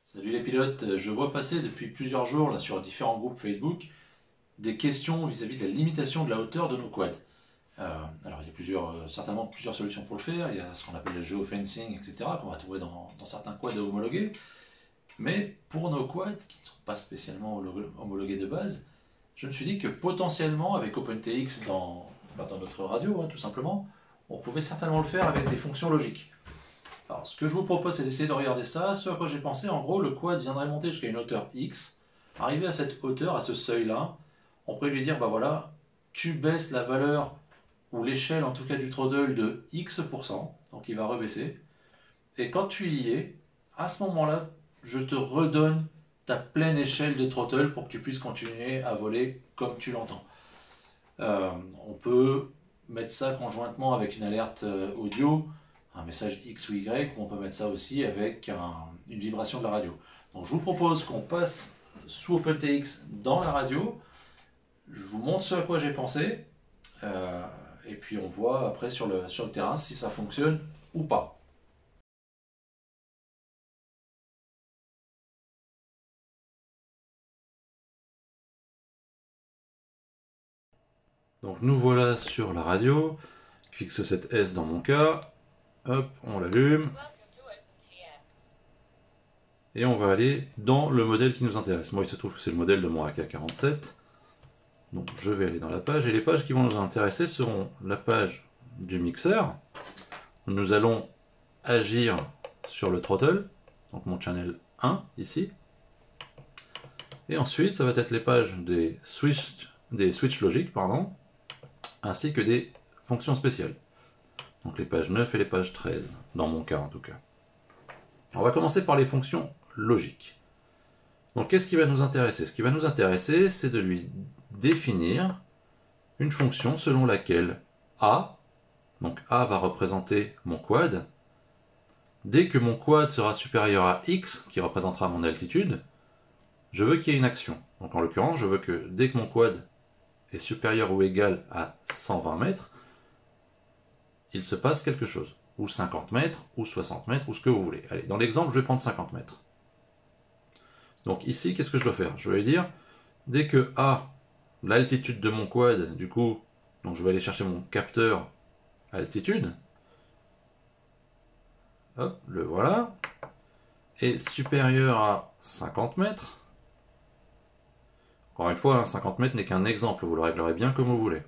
Salut les pilotes, je vois passer depuis plusieurs jours là, sur différents groupes Facebook des questions vis-à-vis de la limitation de la hauteur de nos quads. Alors il y a certainement plusieurs solutions pour le faire, il y a ce qu'on appelle le geofencing, etc., qu'on va trouver dans certains quads homologués. Mais pour nos quads qui ne sont pas spécialement homologués de base, je me suis dit que potentiellement avec OpenTX dans notre radio, tout simplement, on pouvait certainement le faire avec des fonctions logiques. Alors, ce que je vous propose, c'est d'essayer de regarder ça. Ce à quoi j'ai pensé, en gros, le quad viendrait monter jusqu'à une hauteur X. Arrivé à cette hauteur, à ce seuil-là, on pourrait lui dire, bah voilà, tu baisses la valeur, ou l'échelle en tout cas du throttle de X%, donc il va rebaisser. Et quand tu y es, à ce moment-là, je te redonne ta pleine échelle de throttle pour que tu puisses continuer à voler comme tu l'entends. On peut mettre ça conjointement avec une alerte audio, un message X ou Y, ou on peut mettre ça aussi avec une vibration de la radio. Donc je vous propose qu'on passe sous OpenTX dans la radio, je vous montre ce à quoi j'ai pensé, et puis on voit après sur le terrain si ça fonctionne ou pas. Donc nous voilà sur la radio, QX7S dans mon cas, hop, on l'allume. Et on va aller dans le modèle qui nous intéresse. Moi, il se trouve que c'est le modèle de mon AK-47. Donc, je vais aller dans la page. Et les pages qui vont nous intéresser seront la page du mixeur. Nous allons agir sur le throttle. Donc, mon channel 1, ici. Et ensuite, ça va être les pages des switch logiques, ainsi que des fonctions spéciales. Donc, les pages 9 et les pages 13, dans mon cas en tout cas. On va commencer par les fonctions logiques. Donc qu'est-ce qui va nous intéresser? Ce qui va nous intéresser, c'est de lui définir une fonction selon laquelle A, donc A va représenter mon quad, dès que mon quad sera supérieur à X, qui représentera mon altitude, je veux qu'il y ait une action. Donc en l'occurrence, je veux que dès que mon quad est supérieur ou égal à 120 mètres, il se passe quelque chose. Ou 50 mètres, ou 60 mètres, ou ce que vous voulez. Allez, dans l'exemple, je vais prendre 50 mètres. Donc ici, qu'est-ce que je dois faire? Je vais dire, dès que A, l'altitude de mon quad, du coup, donc je vais aller chercher mon capteur altitude. Hop, le voilà. Est supérieur à 50 mètres. Encore une fois, 50 mètres n'est qu'un exemple, vous le réglerez bien comme vous voulez.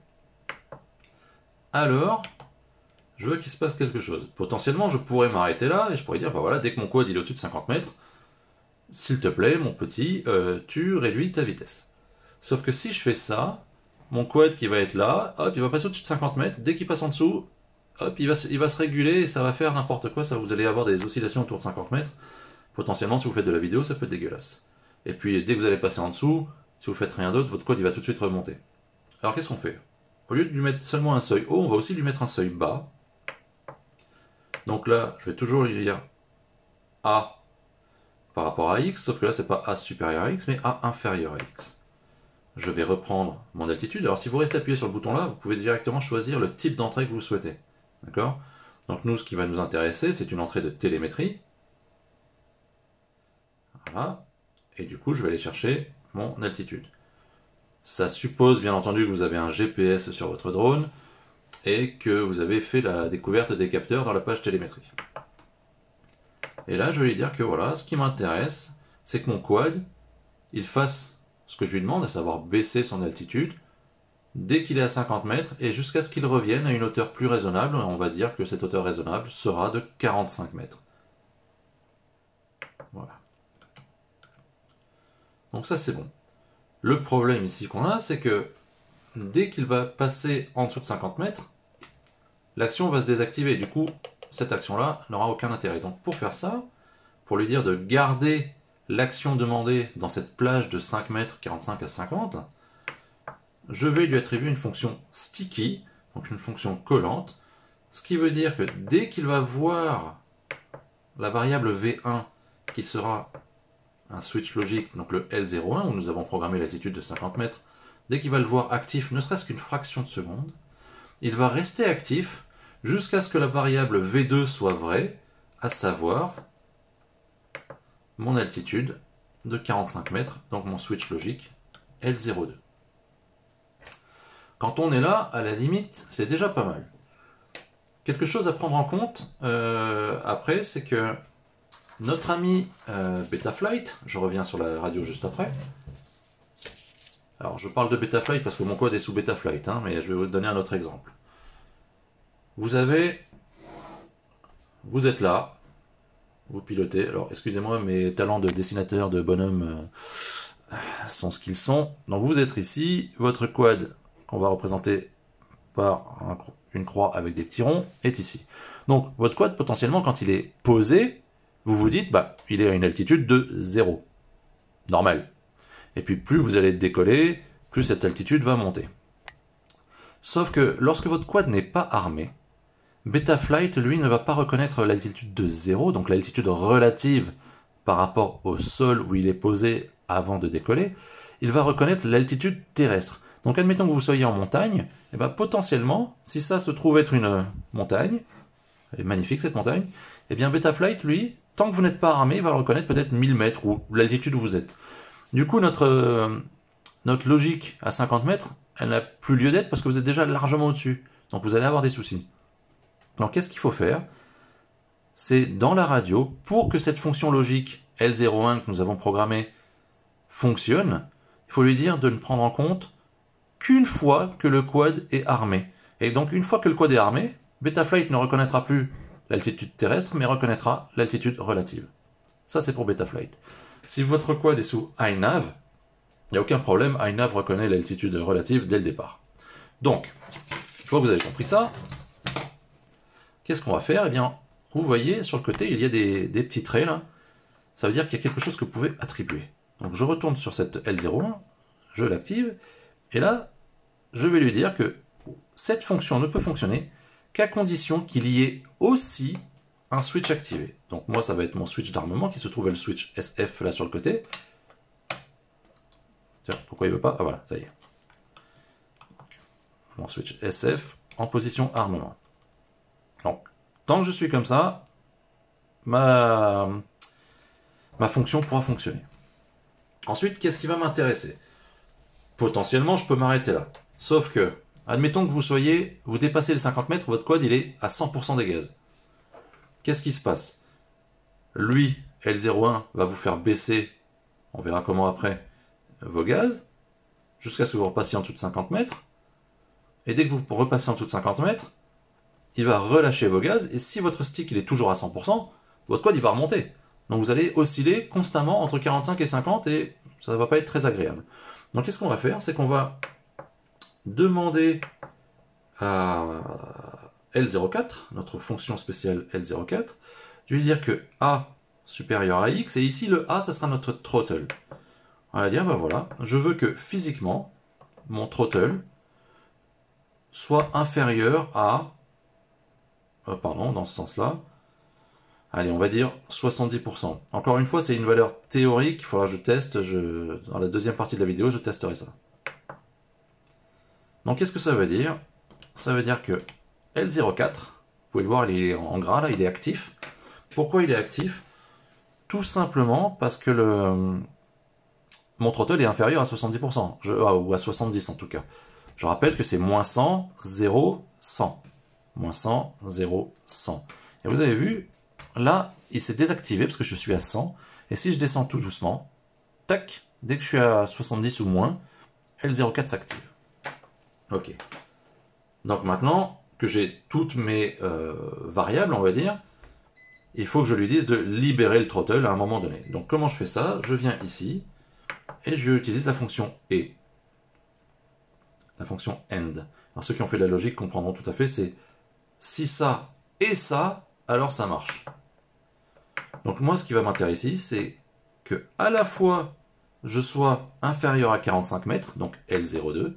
Alors, je veux qu'il se passe quelque chose. Potentiellement, je pourrais m'arrêter là et je pourrais dire, bah voilà, dès que mon quad est au-dessus de 50 mètres, s'il te plaît, mon petit, tu réduis ta vitesse. Sauf que si je fais ça, mon quad qui va être là, hop, il va passer au-dessus de 50 mètres. Dès qu'il passe en dessous, hop, il va se réguler et ça va faire n'importe quoi. Ça, vous allez avoir des oscillations autour de 50 mètres. Potentiellement, si vous faites de la vidéo, ça peut être dégueulasse. Et puis, dès que vous allez passer en dessous, si vous faites rien d'autre, votre quad il va tout de suite remonter. Alors, qu'est-ce qu'on fait? Au lieu de lui mettre seulement un seuil haut, on va aussi lui mettre un seuil bas. Donc là, je vais toujours lui dire A par rapport à X, sauf que là, c'est pas A supérieur à X, mais A inférieur à X. Je vais reprendre mon altitude. Alors, si vous restez appuyé sur le bouton là, vous pouvez directement choisir le type d'entrée que vous souhaitez. D'accord? Donc, nous, ce qui va nous intéresser, c'est une entrée de télémétrie. Voilà. Et du coup, je vais aller chercher mon altitude. Ça suppose, bien entendu, que vous avez un GPS sur votre drone et que vous avez fait la découverte des capteurs dans la page télémétrie. Et là, je vais lui dire que voilà, ce qui m'intéresse, c'est que mon quad, il fasse ce que je lui demande, à savoir baisser son altitude, dès qu'il est à 50 mètres, et jusqu'à ce qu'il revienne à une hauteur plus raisonnable. On va dire que cette hauteur raisonnable sera de 45 mètres. Voilà. Donc ça, c'est bon. Le problème ici qu'on a, c'est que dès qu'il va passer en dessous de 50 mètres, l'action va se désactiver. Du coup, cette action-là n'aura aucun intérêt. Donc pour faire ça, pour lui dire de garder l'action demandée dans cette plage de 5 mètres 45 à 50, je vais lui attribuer une fonction sticky, donc une fonction collante, ce qui veut dire que dès qu'il va voir la variable V1 qui sera un switch logique, donc le L01 où nous avons programmé l'altitude de 50 mètres, dès qu'il va le voir actif, ne serait-ce qu'une fraction de seconde, il va rester actif jusqu'à ce que la variable V2 soit vraie, à savoir mon altitude de 45 mètres, donc mon switch logique L02. Quand on est là, à la limite, c'est déjà pas mal. Quelque chose à prendre en compte après, c'est que notre ami Betaflight, je reviens sur la radio juste après. Alors je parle de Betaflight parce que mon code est sous Betaflight, hein, mais je vais vous donner un autre exemple. Vous êtes là, vous pilotez. Alors excusez-moi, mes talents de dessinateur de bonhomme sont ce qu'ils sont. Donc vous êtes ici, votre quad qu'on va représenter par une croix avec des petits ronds est ici. Donc votre quad potentiellement quand il est posé, vous vous dites bah il est à une altitude de 0. Normal. Et puis plus vous allez décoller, plus cette altitude va monter. Sauf que lorsque votre quad n'est pas armé, Betaflight, lui, ne va pas reconnaître l'altitude de 0, donc l'altitude relative par rapport au sol où il est posé avant de décoller. Il va reconnaître l'altitude terrestre. Donc admettons que vous soyez en montagne, et bien potentiellement, si ça se trouve être une montagne, elle est magnifique cette montagne, et bien Betaflight, lui, tant que vous n'êtes pas armé, il va le reconnaître peut-être 1000 mètres ou l'altitude où vous êtes. Du coup, notre logique à 50 mètres, elle n'a plus lieu d'être parce que vous êtes déjà largement au-dessus. Donc vous allez avoir des soucis. Donc qu'est-ce qu'il faut faire? C'est dans la radio, pour que cette fonction logique L01 que nous avons programmée fonctionne, il faut lui dire de ne prendre en compte qu'une fois que le quad est armé. Et donc une fois que le quad est armé, Betaflight ne reconnaîtra plus l'altitude terrestre, mais reconnaîtra l'altitude relative. Ça c'est pour Betaflight. Si votre quad est sous iNav, il n'y a aucun problème, iNav reconnaît l'altitude relative dès le départ. Donc, une fois que vous avez compris ça, qu'est-ce qu'on va faire? Eh bien, vous voyez, sur le côté, il y a des petits traits, là. Ça veut dire qu'il y a quelque chose que vous pouvez attribuer. Donc, je retourne sur cette L01, je l'active, et là, je vais lui dire que cette fonction ne peut fonctionner qu'à condition qu'il y ait aussi un switch activé. Donc, moi, ça va être mon switch d'armement qui se trouve à le switch SF, là, sur le côté. Tiens, pourquoi il veut pas? Ah, voilà, ça y est. Donc, mon switch SF en position armement. Donc, tant que je suis comme ça, ma fonction pourra fonctionner. Ensuite, qu'est-ce qui va m'intéresser? Potentiellement, je peux m'arrêter là. Sauf que, admettons que vous dépassez les 50 mètres, votre quad, il est à 100% des gaz. Qu'est-ce qui se passe? Lui, L01, va vous faire baisser, on verra comment après, vos gaz, jusqu'à ce que vous repassiez en dessous de 50 mètres. Et dès que vous repassez en dessous de 50 mètres, il va relâcher vos gaz, et si votre stick il est toujours à 100%, votre quad il va remonter. Donc vous allez osciller constamment entre 45 et 50, et ça ne va pas être très agréable. Donc qu'est-ce qu'on va faire? C'est qu'on va demander à L04, notre fonction spéciale L04, de lui dire que A supérieur à X, et ici le A, ça sera notre throttle. On va dire, ben voilà, je veux que physiquement, mon throttle soit inférieur à dans ce sens-là. Allez, on va dire 70%. Encore une fois, c'est une valeur théorique, il faudra que je teste, dans la deuxième partie de la vidéo, je testerai ça. Donc, qu'est-ce que ça veut dire? Ça veut dire que L04, vous pouvez le voir, il est en gras, là, il est actif. Pourquoi il est actif? Tout simplement parce que mon throttle est inférieur à 70%, ou à 70 en tout cas. Je rappelle que c'est moins 100, 0, 100. Moins 100, 0, 100. Et vous avez vu, là, il s'est désactivé parce que je suis à 100. Et si je descends tout doucement, tac, dès que je suis à 70 ou moins, L04 s'active. Ok. Donc maintenant que j'ai toutes mes variables, on va dire, il faut que je lui dise de libérer le throttle à un moment donné. Donc comment je fais ça? Je viens ici, et je utilise la fonction E. La fonction END. Alors ceux qui ont fait de la logique comprendront tout à fait, c'est si ça et ça, alors ça marche. Donc moi, ce qui va m'intéresser ici, c'est que à la fois je sois inférieur à 45 mètres, donc L02,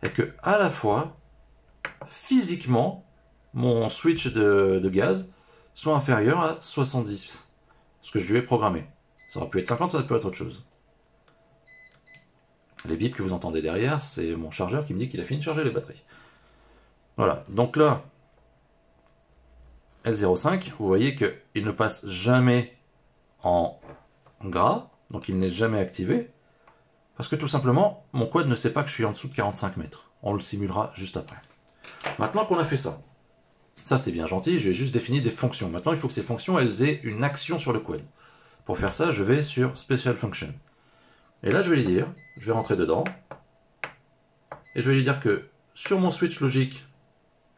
et que à la fois, physiquement, mon switch de gaz soit inférieur à 70, ce que je lui ai programmé. Ça aurait pu être 50, ça aurait pu être autre chose. Les bips que vous entendez derrière, c'est mon chargeur qui me dit qu'il a fini de charger les batteries. Voilà, donc là, L05, vous voyez qu'il ne passe jamais en gras, donc il n'est jamais activé, parce que tout simplement, mon quad ne sait pas que je suis en dessous de 45 mètres. On le simulera juste après. Maintenant qu'on a fait ça, ça c'est bien gentil, j'ai juste défini des fonctions. Maintenant, il faut que ces fonctions, elles aient une action sur le quad. Pour faire ça, je vais sur Special Function. Et là, je vais lui dire, je vais rentrer dedans, et je vais lui dire que sur mon switch logique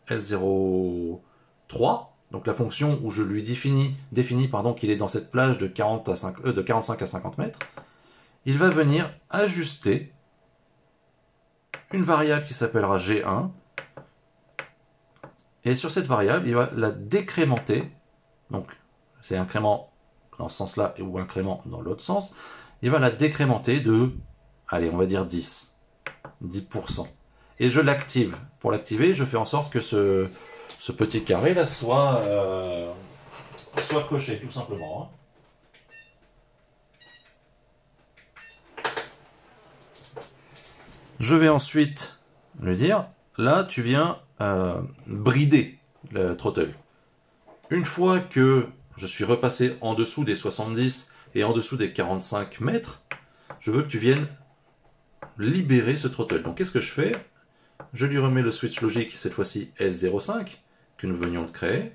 L03, donc la fonction où je lui définis qu'il est dans cette plage de 45 à 50 mètres, il va venir ajuster une variable qui s'appellera G1, et sur cette variable, il va la décrémenter, donc c'est incrément dans ce sens-là ou incrément dans l'autre sens, il va la décrémenter de, allez, on va dire 10%. Et je l'active. Pour l'activer, je fais en sorte que ce petit carré là soit coché, tout simplement. Je vais ensuite lui dire, là tu viens brider le throttle. Une fois que je suis repassé en dessous des 70 et en dessous des 45 mètres, je veux que tu viennes libérer ce throttle. Donc qu'est-ce que je fais? Je lui remets le switch logique, cette fois-ci L05, que nous venions de créer,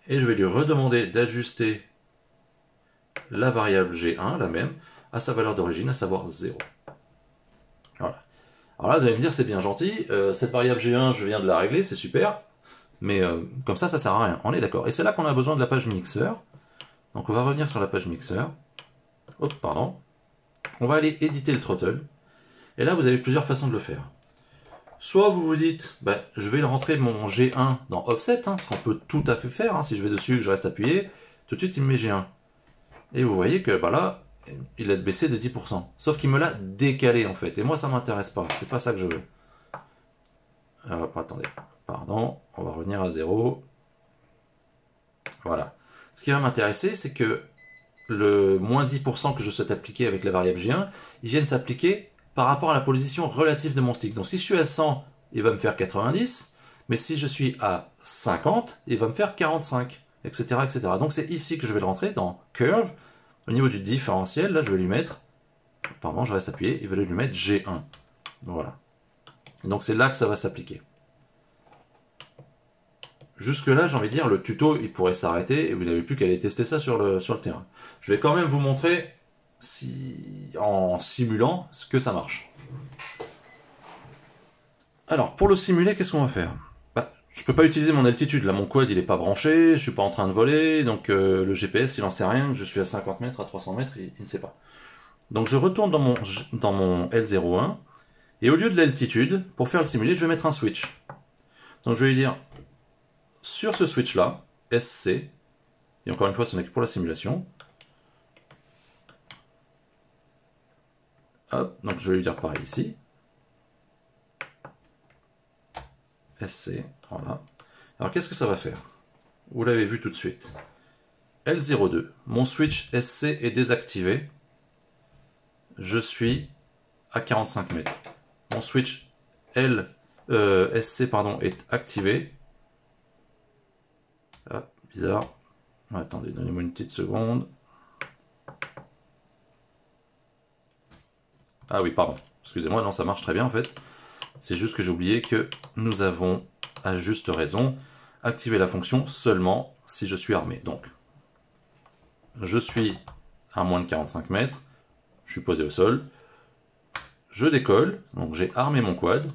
et je vais lui redemander d'ajuster la variable G1, la même, à sa valeur d'origine, à savoir 0. Voilà. Alors là, vous allez me dire, c'est bien gentil, cette variable G1, je viens de la régler, c'est super, mais comme ça sert à rien, on est d'accord. Et c'est là qu'on a besoin de la page mixeur. Donc on va revenir sur la page mixeur. Hop, pardon. On va aller éditer le throttle. Et là, vous avez plusieurs façons de le faire. Soit vous vous dites, bah, je vais rentrer mon G1 dans Offset, ce qu'on peut tout à fait faire. Si je vais dessus, que je reste appuyé, tout de suite il me met G1. Et vous voyez que bah là, il a baissé de 10%. Sauf qu'il me l'a décalé en fait. Et moi, ça m'intéresse pas. C'est pas ça que je veux. Alors, attendez. Pardon. On va revenir à 0. Voilà. Ce qui va m'intéresser, c'est que le moins 10% que je souhaite appliquer avec la variable G1, ils viennent s'appliquer par rapport à la position relative de mon stick. Donc si je suis à 100, il va me faire 90, mais si je suis à 50, il va me faire 45, etc. etc. Donc c'est ici que je vais le rentrer, dans Curve, au niveau du différentiel, là je vais lui mettre, pardon, je reste appuyé, il va lui mettre G1. Voilà. Et donc c'est là que ça va s'appliquer. Jusque là, j'ai envie de dire, le tuto, il pourrait s'arrêter et vous n'avez plus qu'à aller tester ça sur le terrain. Je vais quand même vous montrer, en simulant, ce que ça marche. Alors, pour le simuler, qu'est-ce qu'on va faire? Je peux pas utiliser mon altitude, là mon quad il est pas branché, je suis pas en train de voler, donc le GPS il en sait rien, je suis à 50 mètres, à 300 mètres, il ne sait pas. Donc je retourne dans mon L01, et au lieu de l'altitude, pour faire le simuler, je vais mettre un switch. Donc je vais lui dire, sur ce switch là, SC, et encore une fois ce n'est que pour la simulation, hop, donc je vais lui dire pareil ici, SC, voilà. Alors qu'est-ce que ça va faire? Vous l'avez vu tout de suite. L02, mon switch SC est désactivé. Je suis à 45 mètres. Mon switch SC est activé. Ah, bizarre. Attendez, donnez-moi une petite seconde. Ah oui, pardon. Excusez-moi, non, ça marche très bien en fait. C'est juste que j'ai oublié que nous avons, à juste raison, activé la fonction seulement si je suis armé. Donc, je suis à moins de 45 mètres, je suis posé au sol, je décolle, donc j'ai armé mon quad,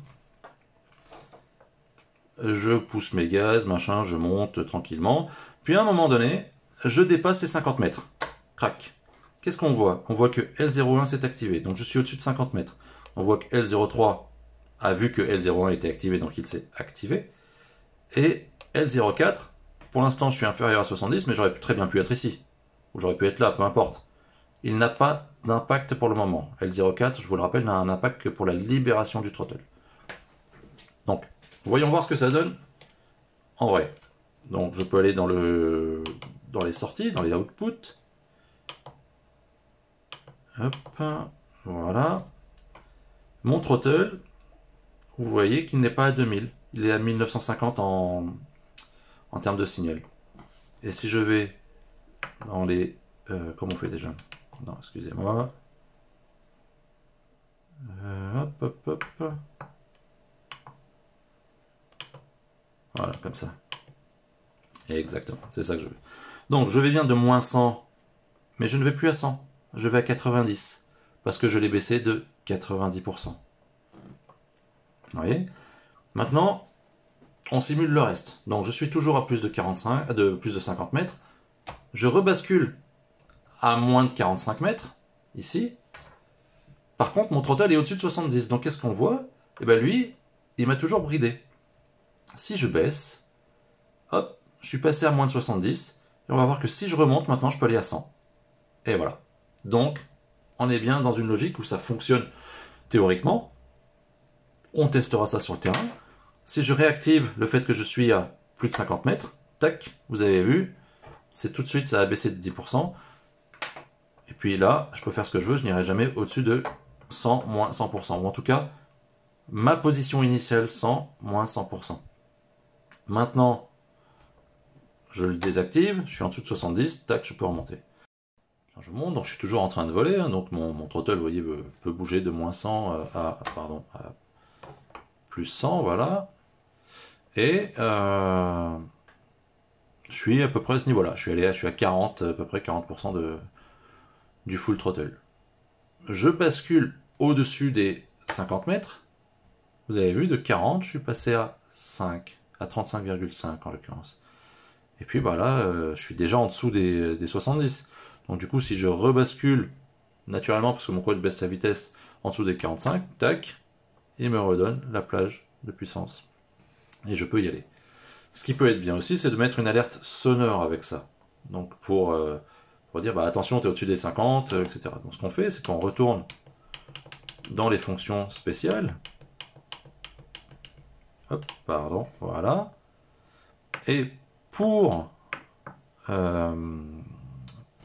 je pousse mes gaz, machin, je monte tranquillement, puis à un moment donné, je dépasse les 50 mètres. Crac. Qu'est-ce qu'on voit? On voit que L01 s'est activé, donc je suis au-dessus de 50 mètres. On voit que L03 a vu que L01 était activé, donc il s'est activé. Et L04, pour l'instant je suis inférieur à 70, mais j'aurais très bien pu être ici. Ou j'aurais pu être là, peu importe. Il n'a pas d'impact pour le moment. L04, je vous le rappelle, n'a un impact que pour la libération du throttle. Donc, voyons voir ce que ça donne en vrai. Donc je peux aller dans les sorties, dans les outputs. Hop, voilà. Mon throttle, vous voyez qu'il n'est pas à 2000. Il est à 1950 en termes de signal. Et si je vais dans les... comment on fait déjà? Non, excusez-moi. Hop, hop, hop. Voilà, comme ça. Exactement, c'est ça que je veux. Donc, je vais bien de moins 100, mais je ne vais plus à 100. Je vais à 90, parce que je l'ai baissé de 90%. Vous voyez? Maintenant, on simule le reste. Donc, je suis toujours à plus de 50 mètres. Je rebascule à moins de 45 mètres, ici. Par contre, mon throttle est au-dessus de 70. Donc, qu'est-ce qu'on voit? Eh bien, lui, il m'a toujours bridé. Si je baisse, hop, je suis passé à moins de 70. Et on va voir que si je remonte, maintenant, je peux aller à 100. Et voilà. Donc, on est bien dans une logique où ça fonctionne théoriquement. On testera ça sur le terrain. Si je réactive le fait que je suis à plus de 50 mètres, tac, vous avez vu, c'est tout de suite, ça a baissé de 10%. Et puis là, je peux faire ce que je veux, je n'irai jamais au-dessus de 100, moins 100%. Ou en tout cas, ma position initiale, 100, moins 100%. Maintenant, je le désactive, je suis en dessous de 70, tac, je peux remonter. Je monte, donc je suis toujours en train de voler, hein, donc mon throttle, vous voyez, peut bouger de moins 100 à plus 100, voilà. Et je suis à peu près à ce niveau-là. Je suis à 40, à peu près 40% du full throttle. Je bascule au-dessus des 50 mètres. Vous avez vu, de 40, je suis passé à 5, à 35,5 en l'occurrence. Et puis bah là, je suis déjà en dessous des 70. Donc du coup, si je rebascule naturellement, parce que mon quad baisse sa vitesse en dessous des 45, tac, il me redonne la plage de puissance. Et je peux y aller. Ce qui peut être bien aussi, c'est de mettre une alerte sonore avec ça. Donc pour dire, bah, attention, tu es au-dessus des 50, etc. Donc ce qu'on fait, c'est qu'on retourne dans les fonctions spéciales. Hop, pardon, voilà. Et pour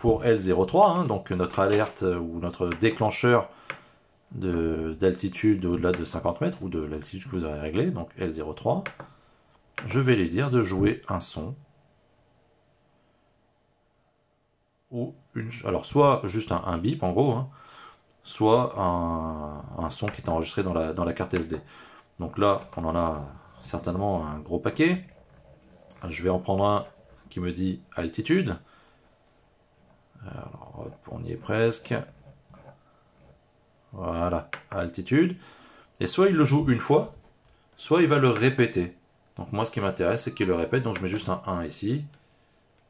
L03, hein, donc notre alerte ou notre déclencheur d'altitude au-delà de 50 mètres, ou de l'altitude que vous aurez réglé, donc L03, je vais lui dire de jouer un son, ou alors soit juste un bip en gros, hein, soit un son qui est enregistré dans la carte SD. Donc là, on en a certainement un gros paquet. Je vais en prendre un qui me dit altitude. Alors hop, on y est presque. Voilà, altitude. Et soit il le joue une fois, soit il va le répéter. Donc moi, ce qui m'intéresse, c'est qu'il le répète. Donc je mets juste un 1 ici.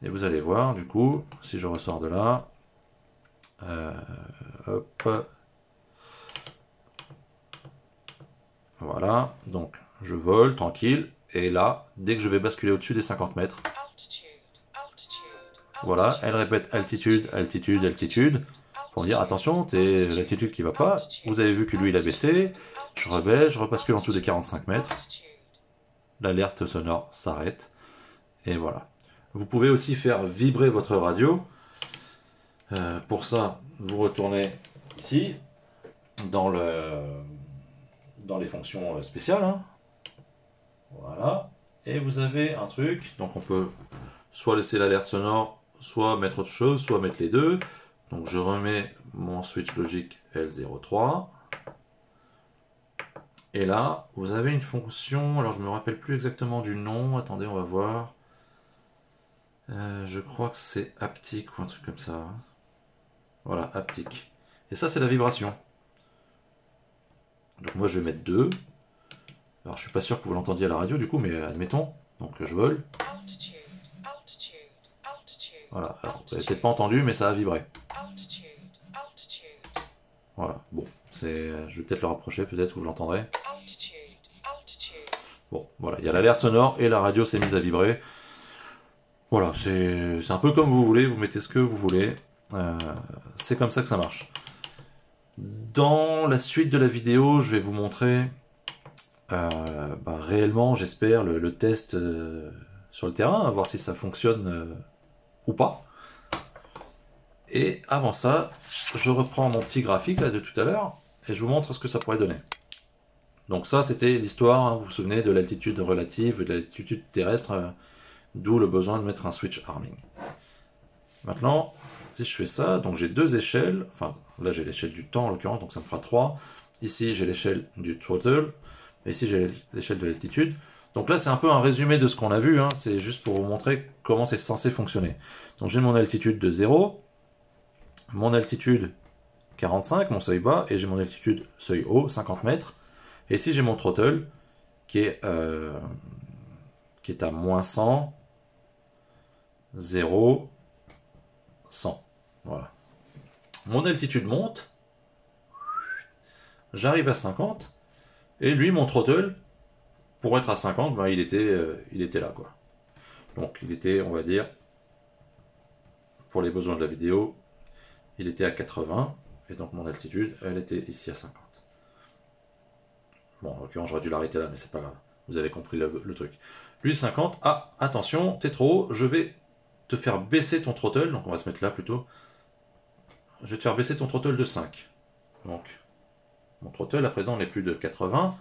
Et vous allez voir, du coup, si je ressors de là, hop, voilà, donc je vole tranquille, et là, dès que je vais basculer au-dessus des 50 mètres, voilà, elle répète altitude, altitude, altitude, pour dire attention, t'es l'altitude qui va pas, vous avez vu que lui il a baissé, je rebaisse, je rebascule en dessous des 45 mètres, l'alerte sonore s'arrête, et voilà. Vous pouvez aussi faire vibrer votre radio. Pour ça, vous retournez ici, dans les fonctions spéciales. Hein. Voilà. Et vous avez un truc, donc on peut soit laisser l'alerte sonore, soit mettre autre chose, soit mettre les deux. Donc je remets mon switch logique L03. Et là, vous avez une fonction, alors je ne me rappelle plus exactement du nom, attendez, on va voir. Je crois que c'est haptique ou un truc comme ça. Voilà, haptique. Et ça, c'est la vibration. Donc moi, je vais mettre 2. Alors, je suis pas sûr que vous l'entendiez à la radio, du coup, mais admettons. Donc, je vole. Voilà, alors, vous n'avez peut-être pas entendu, mais ça a vibré. Voilà, bon. Je vais peut-être le rapprocher, peut-être, vous l'entendrez. Bon, voilà, il y a l'alerte sonore et la radio s'est mise à vibrer. Voilà, c'est un peu comme vous voulez, vous mettez ce que vous voulez. C'est comme ça que ça marche. Dans la suite de la vidéo, je vais vous montrer réellement, j'espère, le test sur le terrain, à voir si ça fonctionne ou pas. Et avant ça, je reprends mon petit graphique là, de tout à l'heure et je vous montre ce que ça pourrait donner. Donc ça, c'était l'histoire, hein, vous vous souvenez, de l'altitude relative, de l'altitude terrestre, d'où le besoin de mettre un switch arming. Maintenant, si je fais ça, donc j'ai deux échelles, enfin là j'ai l'échelle du temps en l'occurrence, donc ça me fera 3. Ici j'ai l'échelle du throttle, et ici j'ai l'échelle de l'altitude. Donc là c'est un peu un résumé de ce qu'on a vu, hein. C'est juste pour vous montrer comment c'est censé fonctionner. Donc j'ai mon altitude de 0, mon altitude 45, mon seuil bas, et j'ai mon altitude seuil haut, 50 mètres. Et ici j'ai mon throttle qui est à moins 100, 0, 100. Voilà. Mon altitude monte, j'arrive à 50, et lui, mon throttle, pour être à 50, ben, il était là, quoi. Donc il était, on va dire, pour les besoins de la vidéo, il était à 80, et donc mon altitude, elle était ici à 50. Bon, en l'occurrence, j'aurais dû l'arrêter là, mais c'est pas grave. Vous avez compris le truc. Lui, 50, ah, attention, t'es trop haut, je vais te faire baisser ton throttle, donc on va se mettre là plutôt. Je vais te faire baisser ton throttle de 5. Donc, mon throttle, à présent, n'est plus de 80,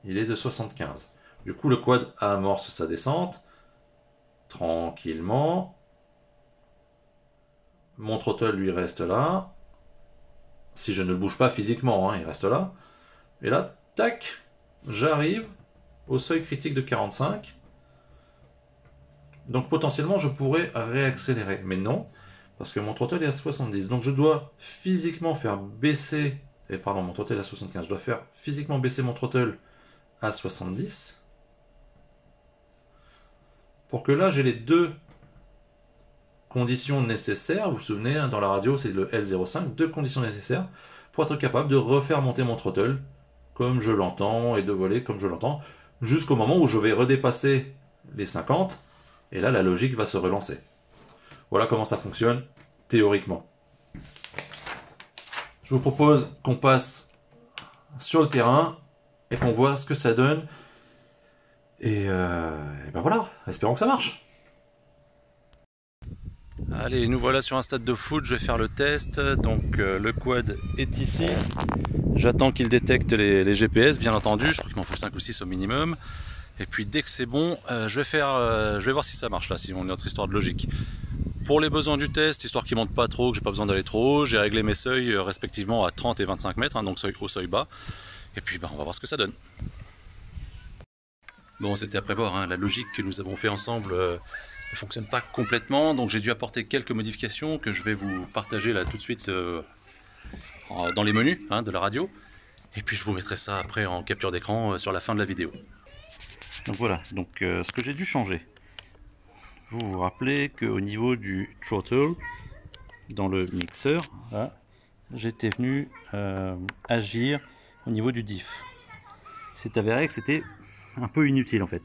il est de 75. Du coup, le quad amorce sa descente, tranquillement. Mon throttle, lui, reste là. Si je ne le bouge pas physiquement, hein, il reste là. Et là, tac, j'arrive au seuil critique de 45. Donc potentiellement, je pourrais réaccélérer. Mais non, parce que mon throttle est à 70. Donc je dois physiquement faire baisser... pardon, mon throttle est à 75. Je dois faire physiquement baisser mon throttle à 70. Pour que là, j'ai les deux conditions nécessaires. Vous vous souvenez, hein, dans la radio, c'est le L05. Deux conditions nécessaires pour être capable de refaire monter mon throttle comme je l'entends et de voler comme je l'entends, jusqu'au moment où je vais redépasser les 50, et là la logique va se relancer. Voilà comment ça fonctionne théoriquement. Je vous propose qu'on passe sur le terrain et qu'on voit ce que ça donne. Et ben voilà, espérons que ça marche. Allez, nous voilà sur un stade de foot, je vais faire le test. Donc le quad est ici. J'attends qu'il détecte les GPS, bien entendu. Je crois qu'il m'en faut 5 ou 6 au minimum. Et puis dès que c'est bon, je vais voir si ça marche là, si on est notre histoire de logique. Pour les besoins du test, histoire qu'il ne monte pas trop, que j'ai pas besoin d'aller trop haut, j'ai réglé mes seuils respectivement à 30 et 25 mètres, hein, donc seuil haut, seuil bas. Et puis on va voir ce que ça donne. Bon, c'était à prévoir, hein, la logique que nous avons fait ensemble ne fonctionne pas complètement, donc j'ai dû apporter quelques modifications que je vais vous partager là tout de suite dans les menus, hein, de la radio. Et puis je vous mettrai ça après en capture d'écran sur la fin de la vidéo. Donc voilà, donc ce que j'ai dû changer. Vous vous rappelez qu'au niveau du throttle, dans le mixeur, j'étais venu agir au niveau du diff. C'est avéré que c'était un peu inutile en fait.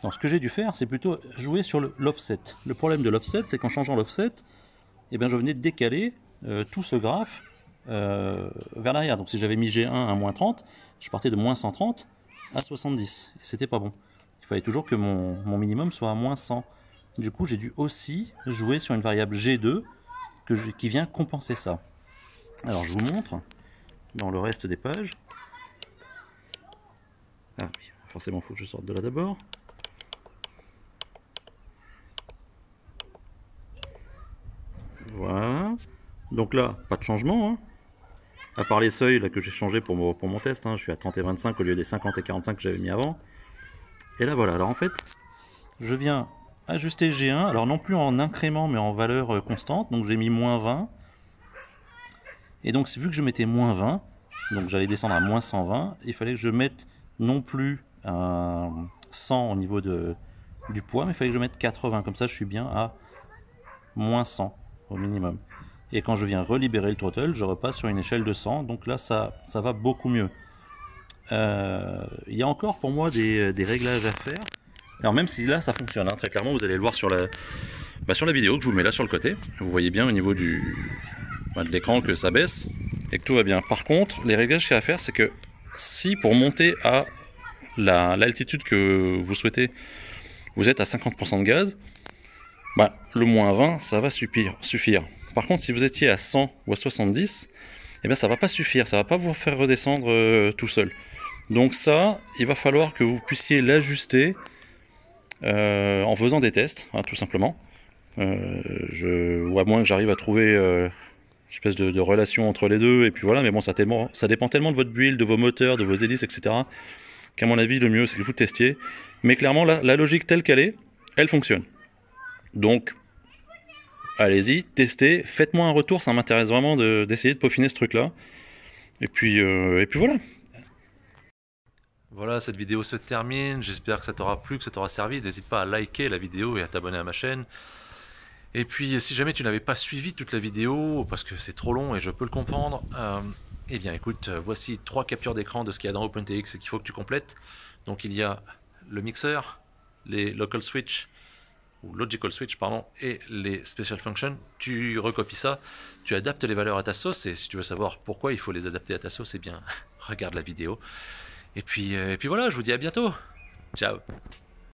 Donc ce que j'ai dû faire, c'est plutôt jouer sur l'offset. Le problème de l'offset, c'est qu'en changeant l'offset, je venais de décaler tout ce graphe vers l'arrière. Donc si j'avais mis G1 à moins 30, je partais de moins 130 à 70. Et c'était pas bon. Il fallait toujours que mon minimum soit à moins 100. Du coup, j'ai dû aussi jouer sur une variable G2 qui vient compenser ça. Alors je vous montre dans le reste des pages. Ah oui, forcément, il faut que je sorte de là d'abord. Voilà. Donc là, pas de changement. Hein. À part les seuils là, que j'ai changé pour mon test. Hein. Je suis à 30 et 25 au lieu des 50 et 45 que j'avais mis avant. Et là, voilà. Alors en fait, je viens ajuster G1. Alors non plus en incrément, mais en valeur constante. Donc j'ai mis moins 20. Et donc, vu que je mettais moins 20, donc j'allais descendre à moins 120, il fallait que je mette non plus un 100 au niveau du poids, mais il fallait que je mette 80. Comme ça, je suis bien à moins 100 au minimum. Et quand je viens relibérer le throttle, je repasse sur une échelle de 100. Donc là, ça va beaucoup mieux. Il y a encore pour moi des réglages à faire. Alors même si là, ça fonctionne, hein, très clairement, vous allez le voir sur la vidéo que je vous mets là sur le côté. Vous voyez bien au niveau de l'écran que ça baisse et que tout va bien. Par contre, les réglages qu'il y a à faire, c'est que si pour monter à l'altitude que vous souhaitez, vous êtes à 50% de gaz, le moins 20, ça va suffire. Par contre, si vous étiez à 100 ou à 70, ça va pas suffire, ça va pas vous faire redescendre tout seul. Donc ça, il va falloir que vous puissiez l'ajuster en faisant des tests, hein, tout simplement. Ou à moins que j'arrive à trouver une espèce de relation entre les deux, et puis voilà, mais bon, ça dépend tellement de votre build, de vos moteurs, de vos hélices, etc., qu'à mon avis, le mieux, c'est que vous testiez. Mais clairement, la logique telle qu'elle est, elle fonctionne. Donc, allez-y, testez, faites-moi un retour, ça m'intéresse vraiment d'essayer de peaufiner ce truc-là. Et puis voilà. Voilà, cette vidéo se termine, j'espère que ça t'aura plu, que ça t'aura servi. N'hésite pas à liker la vidéo et à t'abonner à ma chaîne. Et puis, si jamais tu n'avais pas suivi toute la vidéo, parce que c'est trop long et je peux le comprendre, eh bien écoute, voici 3 captures d'écran de ce qu'il y a dans OpenTX et qu'il faut que tu complètes. Donc il y a le mixeur, les local switch, ou logical switch, pardon, et les special functions. Tu recopies ça, tu adaptes les valeurs à ta sauce, et si tu veux savoir pourquoi il faut les adapter à ta sauce, eh bien, regarde la vidéo. Et puis voilà, je vous dis à bientôt. Ciao.